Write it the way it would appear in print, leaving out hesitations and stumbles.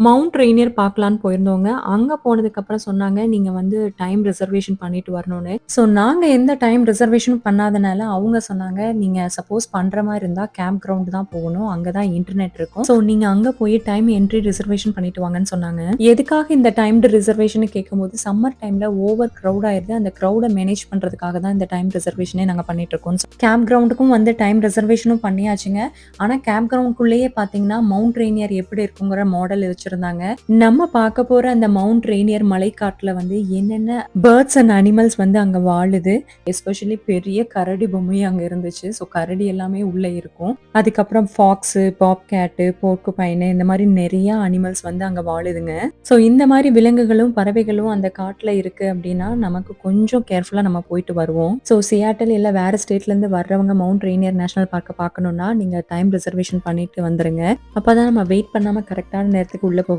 Mount Rainier பார்க்கலான்னு போயிருந்தோங்க. அங்க போனதுக்கப்புறம் சொன்னாங்க, "நீங்க வந்து டைம் ரிசர்வேஷன் பண்ணிட்டு வரணும்னு." ஸோ நாங்க எந்த டைம் ரிசர்வேஷனும் பண்ணாதனால, அவங்க சொன்னாங்க, "நீங்க சப்போஸ் பண்ற மாரி இருந்தா கேம்ப் கிரவுண்ட் தான் போகணும். அங்க தான் இன்டர்நெட் இருக்கும். ஸோ நீங்க அங்க போய் டைம் என்ட்ரி ரிசர்வேஷன் பண்ணிட்டு வாங்கன்னு" சொன்னாங்க. எதுக்காக இந்த டைம்டு ரிசர்வேஷன்னு கேட்கும்போது, சம்மர் டைம்ல ஓவர் கிரவுட் ஆயிருது. அந்த கிரவுட மேனேஜ் பண்றதுக்காக தான் இந்த டைம் ரிசர்வேஷனே நாங்க பண்ணிட்டுருக்கோம். கேம்ப் கிரவுண்டுக்கும் வந்து டைம் ரிசர்வேஷனும் பண்ணியாச்சுங்க. ஆனா கேம்ப் கிரவுண்ட்குள்ளேயே பார்த்தீங்கன்னா, மவுண்ட் ரெய்னியர் எப்படி இருக்குங்கிற மாடல் வச்சிருந்தாங்க. நம்ம பார்க்க போற அந்த மவுண்ட் ரெய்னியர் மலைக்காட்டுல வந்து என்னென்ன பேர்ட்ஸ் அண்ட் அனிமல்ஸ் வந்து அங்க வாழுது. எஸ்பெஷலி பெரிய கரடி பொம்மையும் அங்க இருந்துச்சு. ஸோ கரடி எல்லாமே உள்ள இருக்கும். அதுக்கப்புறம் ஃபாக்ஸு, பாப்கேட்டு, போர்க்குபைனு இந்த மாரி நெறைய அனிமல்ஸ் வந்து அங்க வாழுதுங்க. ஸோ இந்த மாரி விலங்குகளும், பறவைகளும் அந்த காட்டுல இருக்கு அப்டின்னா, நமக்கு கொஞ்சம் கேர்ஃபுல்லா நம்ம போயிட்டு வருவோம். ஸோ சியாட்டில் இல்ல வேற ஸ்டேட்லேருந்து வர்றவங்க மவுண்ட் ரெய்னியர் நேஷனல் பார்க்க பார்க்கணும்னா, நீங்க டைம் ரிசர்வேஷன் பண்ணிட்டு வந்துருங்க. அப்பதான் நம்ம வெயிட் பண்ணாம கரெக்ட்டான நேரத்துக்கு உள்ள